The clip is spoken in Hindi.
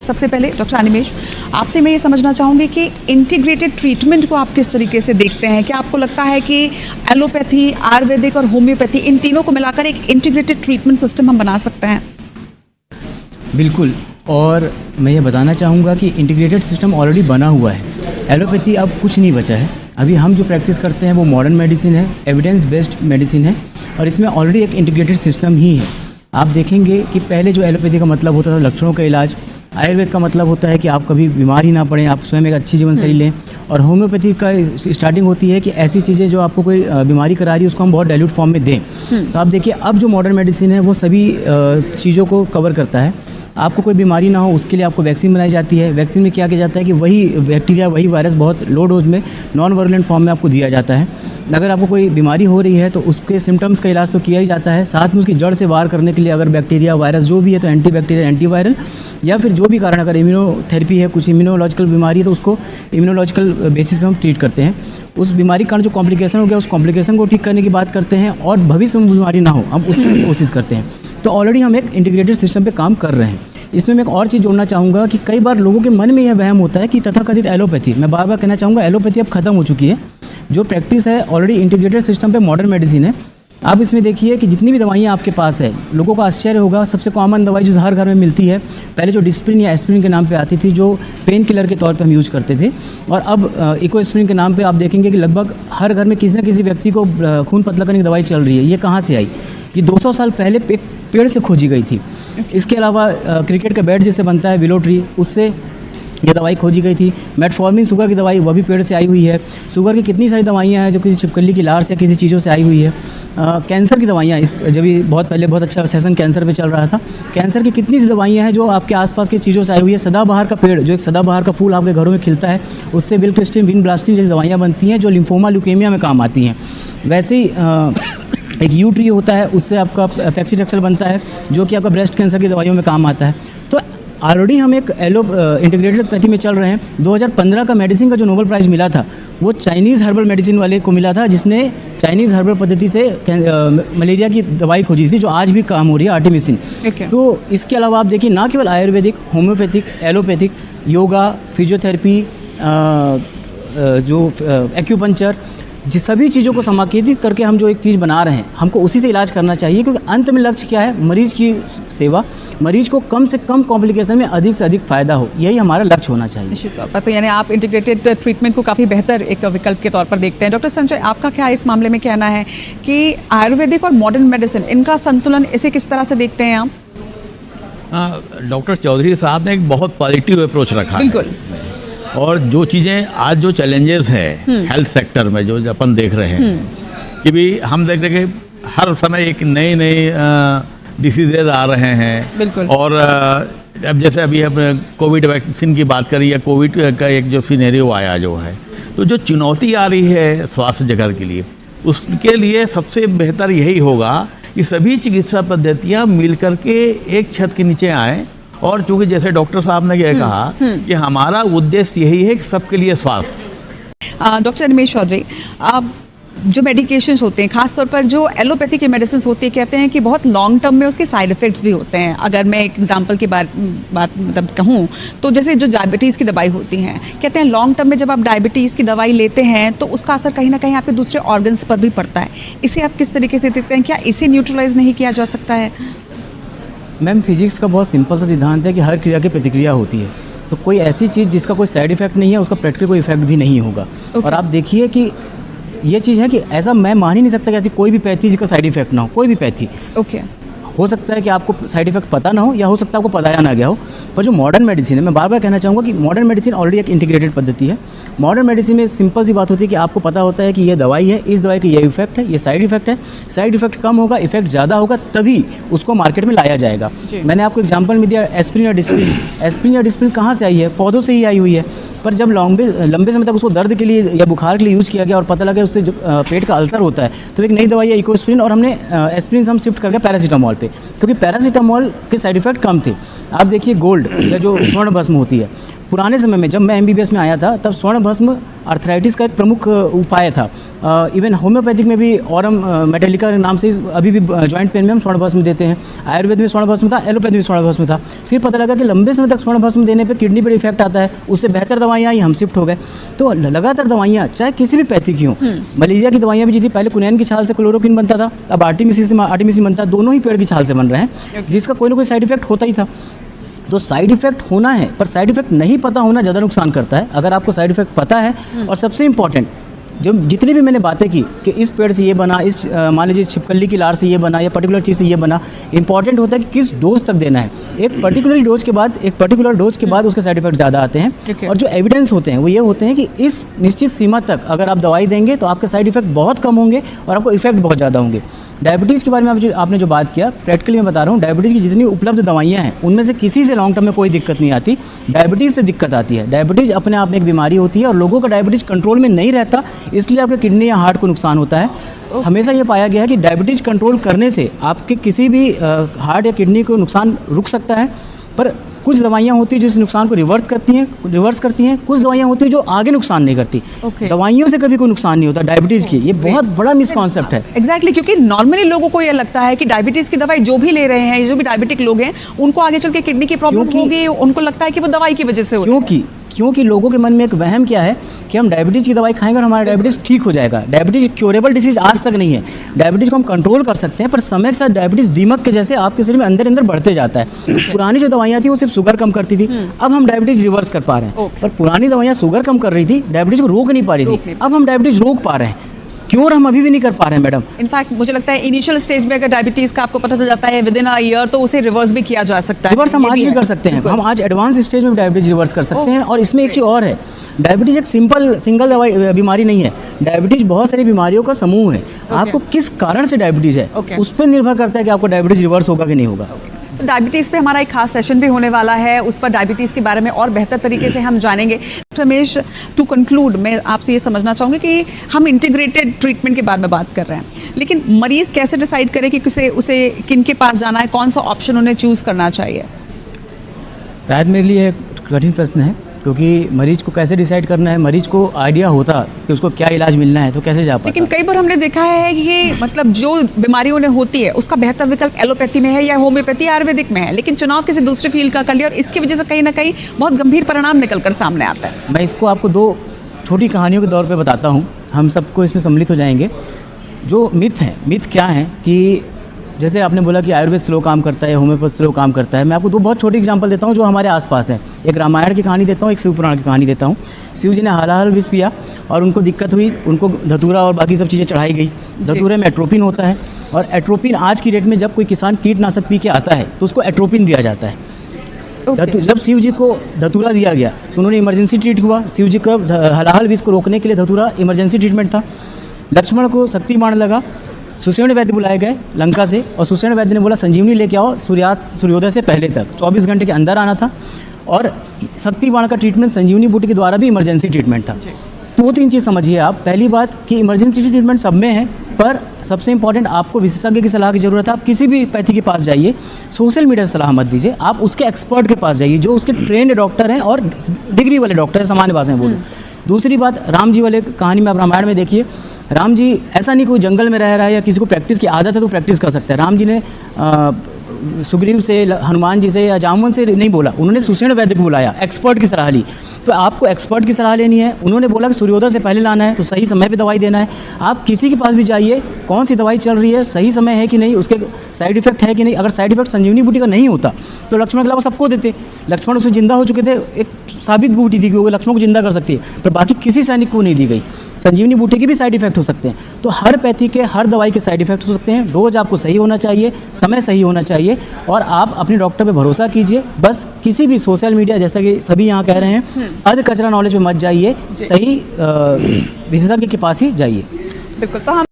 सबसे पहले डॉक्टर अनिमेश, आपसे मैं ये समझना चाहूँगी कि इंटीग्रेटेड ट्रीटमेंट को आप किस तरीके से देखते हैं? क्या आपको लगता है कि एलोपैथी, आयुर्वेदिक और होम्योपैथी इन तीनों को मिलाकर एक इंटीग्रेटेड ट्रीटमेंट सिस्टम हम बना सकते हैं? बिल्कुल, और मैं ये बताना चाहूँगा कि इंटीग्रेटेड सिस्टम ऑलरेडी बना हुआ है। एलोपैथी अब कुछ नहीं बचा है। अभी हम जो प्रैक्टिस करते हैं वो मॉडर्न मेडिसिन है, एविडेंस बेस्ड मेडिसिन है, और इसमें ऑलरेडी एक इंटीग्रेटेड सिस्टम ही है। आप देखेंगे कि पहले जो एलोपैथी का मतलब होता था लक्षणों का इलाज, आयुर्वेद का मतलब होता है कि आप कभी बीमार ही ना पड़ें, आप स्वयं एक अच्छी जीवन शैली लें, और होम्योपैथी का स्टार्टिंग होती है कि ऐसी चीज़ें जो आपको कोई बीमारी करा रही है उसको हम बहुत डाइल्यूट फॉर्म में दें। तो आप देखिए अब जो मॉडर्न मेडिसिन है वो सभी चीज़ों को कवर करता है। आपको कोई बीमारी ना हो उसके लिए आपको वैक्सीन बनाई जाती है। वैक्सीन में क्या किया जाता है कि वही बैक्टीरिया, वही वायरस बहुत लो डोज में नॉन वायलेंट फॉर्म में आपको दिया जाता है। अगर आपको कोई बीमारी हो रही है तो उसके सिम्टम्स का इलाज तो किया ही जाता है, साथ में उसकी जड़ से वार करने के लिए अगर बैक्टीरिया, वायरस जो भी है तो एंटी बैक्टीरियल, एंटीवायरल, या फिर जो भी कारण अगर इम्यूनोथेरेपी है, कुछ इम्यूनोलॉजिकल बीमारी है तो उसको इम्यूनोलॉजिकल बेसिस पे हम ट्रीट करते हैं। उस बीमारी का जो कॉम्प्लिकेशन हो गया उस कॉम्प्लिकेशन को ठीक करने की बात करते हैं, और भविष्य में बीमारी ना हो हम उसकी कोशिश करते हैं। तो ऑलरेडी हम एक इंटीग्रेटेड सिस्टम पे काम कर रहे हैं। इसमें मैं एक और चीज़ जोड़ना चाहूँगा कि कई बार लोगों के मन में यह वहम होता है कि तथाकथित एलोपैथी, मैं बार बार कहना चाहूँगा एलोपैथी अब खत्म हो चुकी है। जो प्रैक्टिस है ऑलरेडी इंटीग्रेटेड सिस्टम पे मॉडर्न मेडिसिन है। आप इसमें देखिए कि जितनी भी दवाइयाँ आपके पास है, लोगों को आश्चर्य होगा, सबसे कॉमन दवाई जो हर घर में मिलती है, पहले जो डिस्प्रिन या एस्प्रिन के नाम पे आती थी, जो पेन किलर के तौर पे हम यूज करते थे, और अब इकोस्प्रिन के नाम पे आप देखेंगे कि लगभग हर घर में किसी न किसी व्यक्ति को खून पतला करने की दवाई चल रही है। ये कहाँ से आई? ये 200 साल पहले एक पेड़ से खोजी गई थी। इसके अलावा क्रिकेट का बैट जिससे बनता है, विलो ट्री, उससे ये दवाई खोजी गई थी। मेटफॉर्मिन शुगर की दवाई, वह भी पेड़ से आई हुई है। शुगर की कितनी सारी दवाइयाँ हैं जो किसी छिपकली की लार से किसी चीज़ों से आई हुई है। कैंसर की दवाइयाँ, इस जब भी बहुत पहले बहुत अच्छा सेशन कैंसर पे चल रहा था, कैंसर की कितनी सी दवाइयाँ हैं जो आपके आसपास की चीज़ों से आई हुई है। सदाबहार का पेड़, जो एक सदाबहार का फूल आपके घरों में खिलता है, उससे विल्क्रिस्टिन, विनब्लास्टिन जैसी दवाइयाँ बनती हैं जो लिम्फोमा, ल्यूकेमिया में काम आती हैं। वैसे ही एक यू ट्री होता है, उससे आपका पैक्सीडेक्सेल बनता है जो कि आपका ब्रेस्ट कैंसर की दवाइयों में काम आता है। तो ऑलरेडी हम एक इंटीग्रेटेड पैथी में चल रहे हैं। 2015 का मेडिसिन का जो नोबेल प्राइज़ मिला था वो चाइनीज़ हर्बल मेडिसिन वाले को मिला था, जिसने चाइनीज़ हर्बल पद्धति से मलेरिया की दवाई खोजी थी, जो आज भी काम हो रही है, आर्टेमिसिन। तो इसके अलावा आप देखिए ना केवल Ayurvedic, homeopathic, allopathic, yoga, physiotherapy, जो एक्यूपंक्चर, जिस सभी चीज़ों को समाकेंद्रित करके हम जो एक चीज़ बना रहे हैं, हमको उसी से इलाज करना चाहिए, क्योंकि अंत में लक्ष्य क्या है? मरीज की सेवा, मरीज को कम से कम कॉम्प्लिकेशन में अधिक से अधिक फ़ायदा हो, यही हमारा लक्ष्य होना चाहिए। निश्चित तौर पर। तो यानी आप इंटीग्रेटेड ट्रीटमेंट को काफ़ी बेहतर एक विकल्प के तौर पर देखते हैं। डॉक्टर संजय, आपका क्या इस मामले में कहना है कि आयुर्वेदिक और मॉडर्न मेडिसिन, इनका संतुलन, इसे किस तरह से देखते हैं आप? डॉक्टर चौधरी साहब ने एक बहुत पॉजिटिव अप्रोच रखा है इसमें। और जो चीज़ें आज जो चैलेंजेस हैं हेल्थ सेक्टर में जो अपन देख रहे हैं कि भी हम देख रहे हैं कि हर समय एक नई डिसीजेज आ रहे हैं। बिल्कुल। और अब जैसे अभी हम कोविड वैक्सीन की बात करें या कोविड का एक जो सिनेरियो आया जो है, तो जो चुनौती आ रही है स्वास्थ्य जगत के लिए, उसके लिए सबसे बेहतर यही होगा कि सभी चिकित्सा पद्धतियाँ मिल करके एक छत के नीचे आएँ। और चूँकि जैसे डॉक्टर साहब ने ये कहा कि हमारा उद्देश्य यही है कि सबके लिए स्वास्थ्य। डॉक्टर अनिमेश चौधरी, आप जो मेडिकेशंस होते हैं, खासतौर पर जो एलोपैथी के मेडिसिन होती है, कहते हैं कि बहुत लॉन्ग टर्म में उसके साइड इफ़ेक्ट्स भी होते हैं। अगर मैं एक एग्जांपल की बात मतलब कहूँ तो जैसे जो डायबिटीज़ की दवाई होती हैं, कहते हैं लॉन्ग टर्म में जब आप डायबिटीज़ की दवाई लेते हैं तो उसका असर कहीं ना कहीं आपके दूसरे ऑर्गन्स पर भी पड़ता है। इसे आप किस तरीके से देखते हैं? क्या इसे न्यूट्रलाइज नहीं किया जा सकता है? मैम, फिजिक्स का बहुत सिंपल सा सिद्धांत है कि हर क्रिया की प्रतिक्रिया होती है। तो कोई ऐसी चीज़ जिसका कोई साइड इफेक्ट नहीं है, उसका प्रैक्टिकल कोई इफेक्ट भी नहीं होगा। और आप देखिए कि ये चीज़ है कि ऐसा मैं मान ही नहीं सकता कि ऐसी कोई भी पैथी जिसका साइड इफेक्ट ना हो, कोई भी पैथी। हो सकता है कि आपको साइड इफेक्ट पता ना हो, या हो सकता है आपको बताया ना गया हो। पर जो मॉडर्न मेडिसिन है, मैं बार बार कहना चाहूँगा कि मॉडर्न मेडिसिन ऑलरेडी एक इंटीग्रेटेड पद्धति है। मॉडर्न मेडिसिन में सिंपल सी बात होती है कि आपको पता होता है कि ये दवाई है, इस दवाई का ये इफेक्ट है, ये साइड इफेक्ट है। साइड इफेक्ट कम होगा, इफेक्ट ज़्यादा होगा, तभी उसको मार्केट में लाया जाएगा। मैंने आपको एग्जाम्पल में दिया एस्प्रिन या डिस्प्रिन। एस्प्रिन या डिस्प्रिन कहाँ से आई है? पौधों से ही आई हुई है। पर जब लंबे समय तक उसको दर्द के लिए या बुखार के लिए यूज़ किया गया और पता लगा उससे जो पेट का अल्सर होता है, तो एक नई दवाई है इकोस्प्रिन, और हमने एस्प्रिन से हम शिफ्ट कर गया पैरासीटामोल पे, क्योंकि पैरासीटामोल के साइड इफेक्ट कम थे। आप देखिए गोल्ड या जो स्वर्ण भस्म होती है, पुराने समय में जब मैं MBBS में आया था तब स्वर्ण भस्म आर्थराइटिस का एक प्रमुख उपाय था। इवन होम्योपैथिक में भी ऑरम मेटेलिका के नाम से अभी भी जॉइंट पेन में हम स्वर्ण भस्म देते हैं। आयुर्वेद में स्वर्ण भस्म था, एलोपैथी में स्वर्ण भस्म था। फिर पता लगा कि लंबे समय तक स्वर्ण भस्म देने पर किडनी पर इफेक्ट आता है, उससे बेहतर दवाइयाँ आई, हम शिफ्ट हो गए। तो लगातार दवाइयाँ चाहे किसी भी पैथी की हों, मलेरिया की दवाइयाँ भी जी थी, पहले कुनैन की छाल से क्लोरोक्विन बनता था, अब आर्टिमिसिन बनता है, दोनों ही पेड़ की छाल से बन रहे हैं, जिसका कोई ना कोई साइड इफेक्ट होता ही था। तो साइड इफेक्ट होना है, पर साइड इफेक्ट नहीं पता होना ज़्यादा नुकसान करता है। अगर आपको साइड इफेक्ट पता है, और सबसे इम्पॉर्टेंट जो जितनी भी मैंने बातें की कि इस पेड़ से ये बना, इस मान लीजिए छिपकली की लार से ये बना, या पर्टिकुलर चीज़ से ये बना, इंपॉर्टेंट होता है कि किस डोज तक देना है। एक पर्टिकुलर डोज के बाद उसके साइड इफेक्ट ज़्यादा आते हैं। और जो एविडेंस होते हैं वो ये होते हैं कि इस निश्चित सीमा तक अगर आप दवाई देंगे तो आपके साइड इफेक्ट बहुत कम होंगे और आपको इफेक्ट बहुत ज़्यादा होंगे। डायबिटीज़ के बारे में आपने जो बात किया, प्रैक्टिकली मैं बता रहा हूँ, डायबिटीज़ की जितनी उपलब्ध दवाइयाँ हैं उनमें से किसी से लॉन्ग टर्म में कोई दिक्कत नहीं आती। डायबिटीज़ से दिक्कत आती है। डायबिटीज़ अपने आप में एक बीमारी होती है और लोगों का डायबिटीज़ कंट्रोल में नहीं रहता, इसलिए आपके किडनी या हार्ट को नुकसान होता है। हमेशा ये पाया गया है कि डायबिटीज़ कंट्रोल करने से आपके किसी भी हार्ट या किडनी को नुकसान रुक सकता है, पर कुछ दवाइयाँ होती हैं जो इस नुकसान को रिवर्स करती हैं। कुछ दवाइयाँ होती हैं जो आगे नुकसान नहीं करती। दवाइयों से कभी कोई नुकसान नहीं होता डायबिटीज़ की। ये बहुत बड़ा मिसकॉन्सेप्ट है। एग्जैक्टली, क्योंकि नॉर्मली लोगों को ये लगता है कि डायबिटीज़ की दवाई जो भी ले रहे हैं, जो भी डायबिटिक लोग हैं, उनको आगे चल के किडनी की प्रॉब्लम होगी। उनको लगता है कि वो दवाई की वजह से होगी। क्योंकि लोगों के मन में एक वहम क्या है कि हम डायबिटीज़ की दवाई खाएंगे और हमारा डायबिटीज़ ठीक हो जाएगा। डायबिटीज़ क्योरेबल डिसीज आज तक नहीं है। डायबिटीज़ को हम कंट्रोल कर सकते हैं, पर समय के साथ डायबिटीज़ दीमक के जैसे आपके शरीर में अंदर बढ़ते जाता है। पुरानी जो दवाइयाँ थी वो सिर्फ शुगर कम करती थी, अब हम डायबिटीज़ रिवर्स कर पा रहे हैं। पर पुरानी दवाइयाँ शुगर कम कर रही थी, डायबिटीज़ को रोक नहीं पा रही थी, अब हम डायबिटीज़ रोक पा रहे हैं। क्योर हम अभी भी नहीं कर पा रहे हैं मैडम। इनफैक्ट मुझे लगता है इनिशियल स्टेज में अगर डायबिटीज़ का आपको पता चल जाता है विद इन अ ईयर, तो उसे रिवर्स भी किया जा सकता है। रिवर्स हम आज भी कर सकते हैं। हम आज एडवांस स्टेज में डायबिटीज़ रिवर्स कर सकते हैं। और इसमें एक चीज़ और है, डायबिटीज़ एक सिंगल दवाई बीमारी नहीं है। डायबिटीज़ बहुत सारी बीमारियों का समूह है। आपको किस कारण से डायबिटीज़ है उस पर निर्भर करता है कि आपको डायबिटीज़ रिवर्स होगा कि नहीं होगा। तो डायबिटीज़ पे हमारा एक खास सेशन भी होने वाला है, उस पर डायबिटीज़ के बारे में और बेहतर तरीके से हम जानेंगे। रमेश, टू कंक्लूड मैं आपसे ये समझना चाहूँगी कि हम इंटीग्रेटेड ट्रीटमेंट के बारे में बात कर रहे हैं, लेकिन मरीज़ कैसे डिसाइड करे कि उसे किन के पास जाना है, कौन सा ऑप्शन उन्हें चूज़ करना चाहिए? शायद मेरे लिए एक कठिन प्रश्न है, क्योंकि मरीज को कैसे डिसाइड करना है। मरीज को आइडिया होता कि उसको क्या इलाज मिलना है तो कैसे जा पाता। लेकिन कई बार हमने देखा है कि ये मतलब जो बीमारी उन्हें होती है उसका बेहतर विकल्प एलोपैथी में है या होम्योपैथी आयुर्वेदिक में है, लेकिन चुनाव किसी दूसरी फील्ड का कर लिया और इसकी वजह से कहीं ना कहीं बहुत गंभीर परिणाम निकल कर सामने आता है। मैं इसको आपको 2 छोटी कहानियों के दौर पर बताता हूँ, हम सबको इसमें सम्मिलित हो जाएंगे। जो मिथ क्या है कि जैसे आपने बोला कि आयुर्वेद स्लो काम करता है, होम्योपैथ स्लो काम करता है। मैं आपको 2 बहुत छोटी एग्जांपल देता हूँ जो हमारे आसपास है। एक रामायण की कहानी देता हूँ, एक शिव पुराण की कहानी देता हूँ। शिव जी ने हालाहल विष पिया और उनको दिक्कत हुई, उनको धतूरा और बाकी सब चीज़ें चढ़ाई गई। धतूरे में एट्रोपिन होता है, और एट्रोपिन आज की डेट में जब कोई किसान कीटनाशक पी के आता है तो उसको एट्रोपिन दिया जाता है। जब शिव जी को धतूरा दिया गया तो उन्होंने इमरजेंसी ट्रीट हुआ। शिव जी का हालाहल विष को रोकने के लिए धतूरा इमरजेंसी ट्रीटमेंट था। लक्ष्मण को शक्ति बाण लगा, सुषेण वैद्य बुलाए गए लंका से, और सुषेण वैद्य ने बोला संजीवनी लेके आओ, सूर्योदय से पहले तक 24 घंटे के अंदर आना था। और शक्ति बाण का ट्रीटमेंट संजीवनी बूटी के द्वारा भी इमरजेंसी ट्रीटमेंट था। 2-3 चीज़ समझिए आप। पहली बात कि इमरजेंसी ट्रीटमेंट सब में है, पर सबसे इंपॉर्टेंट आपको विशेषज्ञ की सलाह की ज़रूरत है। आप किसी भी पैथी के पास जाइए, सोशल मीडिया से सलाह मत दीजिए, आप उसके एक्सपर्ट के पास जाइए जो उसके ट्रेंड डॉक्टर हैं और डिग्री वाले डॉक्टर हैं, सामान्य भाषा में बोलो। दूसरी बात, राम जी वाले कहानी में आप रामायण में देखिए, राम जी ऐसा नहीं कोई जंगल में रह रहा है या किसी को प्रैक्टिस की आदत है तो प्रैक्टिस कर सकता है। राम जी ने सुग्रीव से, हनुमान जी से या जामवन से नहीं बोला, उन्होंने सुषेण वैद्य को बुलाया, एक्सपर्ट की सलाह ली। तो आपको एक्सपर्ट की सलाह लेनी है। उन्होंने बोला कि सूर्योदय से पहले लाना है तो सही समय पे दवाई देना है। आप किसी के पास भी जाइए, कौन सी दवाई चल रही है, सही समय है कि नहीं, उसके साइड इफेक्ट है कि नहीं। अगर साइड इफेक्ट संजीवनी बूटी का नहीं होता तो लक्ष्मण के अलावा सबको देते। लक्ष्मण उससे जिंदा हो चुके थे, एक साबित बूटी थी कि वो लक्ष्मण को जिंदा कर सकती है, पर बाकी किसी सैनिक को नहीं दी गई। संजीवनी बूटी के भी साइड इफेक्ट हो सकते हैं। तो हर पैथी के, हर दवाई के साइड इफेक्ट हो सकते हैं। डोज आपको सही होना चाहिए, समय सही होना चाहिए, और आप अपने डॉक्टर पे भरोसा कीजिए। बस किसी भी सोशल मीडिया, जैसा कि सभी यहाँ कह रहे हैं, अध कचरा नॉलेज पे मत जाइए, सही विशेषज्ञ के पास ही जाइए। बिल्कुल। तो हम